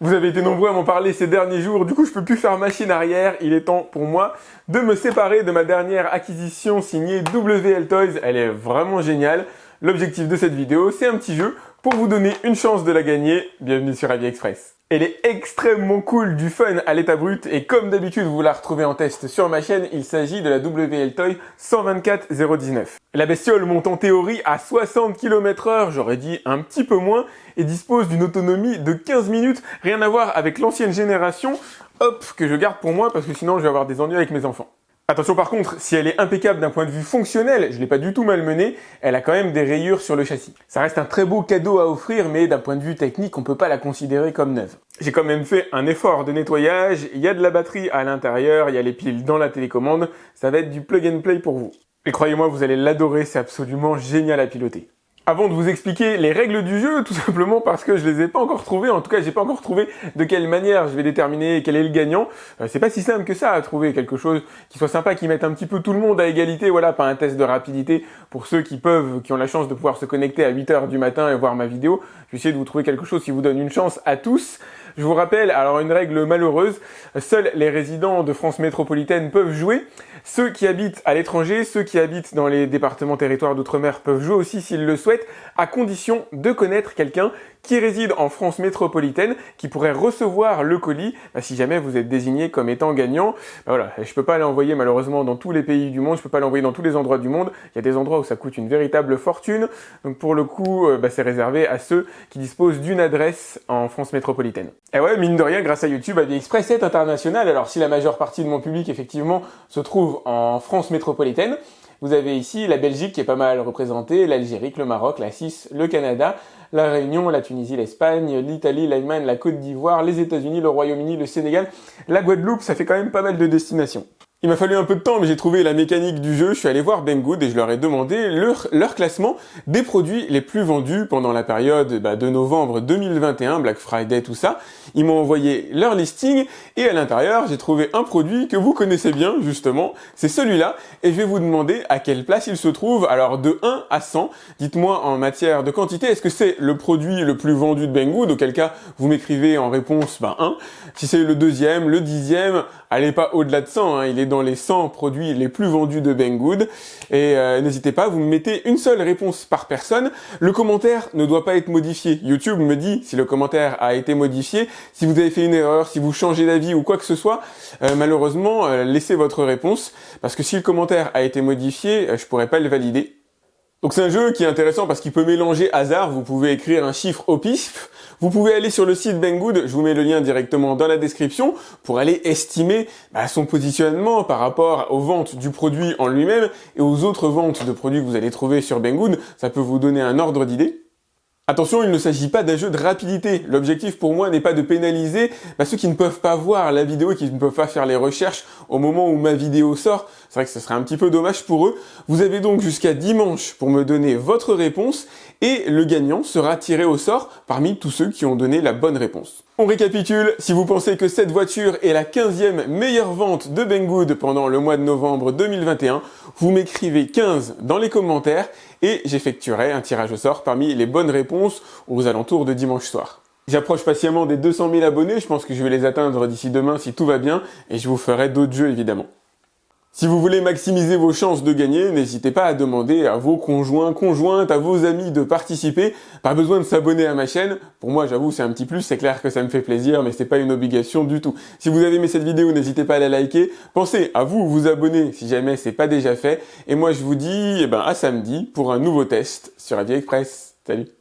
Vous avez été nombreux à m'en parler ces derniers jours, du coup je peux plus faire machine arrière, il est temps pour moi de me séparer de ma dernière acquisition signée WL Toys, elle est vraiment géniale. L'objectif de cette vidéo, c'est un petit jeu pour vous donner une chance de la gagner. Bienvenue sur Avis Express. Elle est extrêmement cool, du fun à l'état brut et comme d'habitude vous la retrouvez en test sur ma chaîne, il s'agit de la WL Toy 124019. La bestiole monte en théorie à 60 km/h, j'aurais dit un petit peu moins, et dispose d'une autonomie de 15 minutes, rien à voir avec l'ancienne génération, hop, que je garde pour moi parce que sinon je vais avoir des ennuis avec mes enfants. Attention par contre, si elle est impeccable d'un point de vue fonctionnel, je l'ai pas du tout malmenée, elle a quand même des rayures sur le châssis. Ça reste un très beau cadeau à offrir, mais d'un point de vue technique, on peut pas la considérer comme neuve. J'ai quand même fait un effort de nettoyage, il y a de la batterie à l'intérieur, il y a les piles dans la télécommande, ça va être du plug and play pour vous. Et croyez-moi, vous allez l'adorer, c'est absolument génial à piloter. Avant de vous expliquer les règles du jeu, tout simplement parce que je les ai pas encore trouvées, en tout cas j'ai pas encore trouvé de quelle manière je vais déterminer quel est le gagnant. C'est pas si simple que ça à trouver quelque chose qui soit sympa, qui mette un petit peu tout le monde à égalité, voilà, pas un test de rapidité pour ceux qui ont la chance de pouvoir se connecter à 8 h du matin et voir ma vidéo. Je vais essayer de vous trouver quelque chose qui vous donne une chance à tous. Je vous rappelle, alors une règle malheureuse, seuls les résidents de France métropolitaine peuvent jouer. Ceux qui habitent à l'étranger, ceux qui habitent dans les départements territoires d'outre-mer peuvent jouer aussi s'ils le souhaitent, à condition de connaître quelqu'un qui réside en France métropolitaine, qui pourrait recevoir le colis, si jamais vous êtes désigné comme étant gagnant. Voilà, je peux pas l'envoyer malheureusement dans tous les pays du monde, je peux pas l'envoyer dans tous les endroits du monde, il y a des endroits où ça coûte une véritable fortune, donc pour le coup, c'est réservé à ceux qui disposent d'une adresse en France métropolitaine. Et ouais, mine de rien, grâce à YouTube, Avis Express est international, alors si la majeure partie de mon public, effectivement, se trouve en France métropolitaine, vous avez ici la Belgique qui est pas mal représentée, l'Algérie, le Maroc, la Suisse, le Canada, la Réunion, la Tunisie, l'Espagne, l'Italie, l'Allemagne, la Côte d'Ivoire, les États-Unis, le Royaume-Uni, le Sénégal, la Guadeloupe, ça fait quand même pas mal de destinations. Il m'a fallu un peu de temps, mais j'ai trouvé la mécanique du jeu. Je suis allé voir Banggood et je leur ai demandé leur classement des produits les plus vendus pendant la période de novembre 2021, Black Friday, tout ça. Ils m'ont envoyé leur listing et à l'intérieur, j'ai trouvé un produit que vous connaissez bien, justement. C'est celui-là et je vais vous demander à quelle place il se trouve. Alors, de 1 à 100, dites-moi en matière de quantité, est-ce que c'est le produit le plus vendu de Banggood? Auquel cas, vous m'écrivez en réponse 1. Si c'est le deuxième, le 10e, allez pas au-delà de 100, hein, il est dans les 100 produits les plus vendus de Banggood. Et n'hésitez pas, vous me mettez une seule réponse par personne. Le commentaire ne doit pas être modifié. YouTube me dit si le commentaire a été modifié. Si vous avez fait une erreur, si vous changez d'avis ou quoi que ce soit, malheureusement, laissez votre réponse. Parce que si le commentaire a été modifié, je pourrais pas le valider. Donc c'est un jeu qui est intéressant parce qu'il peut mélanger hasard, vous pouvez écrire un chiffre au pif, vous pouvez aller sur le site Banggood, je vous mets le lien directement dans la description, pour aller estimer son positionnement par rapport aux ventes du produit en lui-même et aux autres ventes de produits que vous allez trouver sur Banggood, ça peut vous donner un ordre d'idée. Attention, il ne s'agit pas d'un jeu de rapidité. L'objectif pour moi n'est pas de pénaliser ceux qui ne peuvent pas voir la vidéo et qui ne peuvent pas faire les recherches au moment où ma vidéo sort. C'est vrai que ce serait un petit peu dommage pour eux. Vous avez donc jusqu'à dimanche pour me donner votre réponse et le gagnant sera tiré au sort parmi tous ceux qui ont donné la bonne réponse. On récapitule, si vous pensez que cette voiture est la 15e meilleure vente de Banggood pendant le mois de novembre 2021, vous m'écrivez 15 dans les commentaires et j'effectuerai un tirage au sort parmi les bonnes réponses aux alentours de dimanche soir. J'approche patiemment des 200 000 abonnés, je pense que je vais les atteindre d'ici demain si tout va bien et je vous ferai d'autres jeux évidemment. Si vous voulez maximiser vos chances de gagner, n'hésitez pas à demander à vos conjoints, conjointes, à vos amis de participer. Pas besoin de s'abonner à ma chaîne. Pour moi, j'avoue, c'est un petit plus. C'est clair que ça me fait plaisir, mais c'est pas une obligation du tout. Si vous avez aimé cette vidéo, n'hésitez pas à la liker. Pensez à vous abonner si jamais c'est pas déjà fait. Et moi, je vous dis, à samedi pour un nouveau test sur Avis Express. Salut!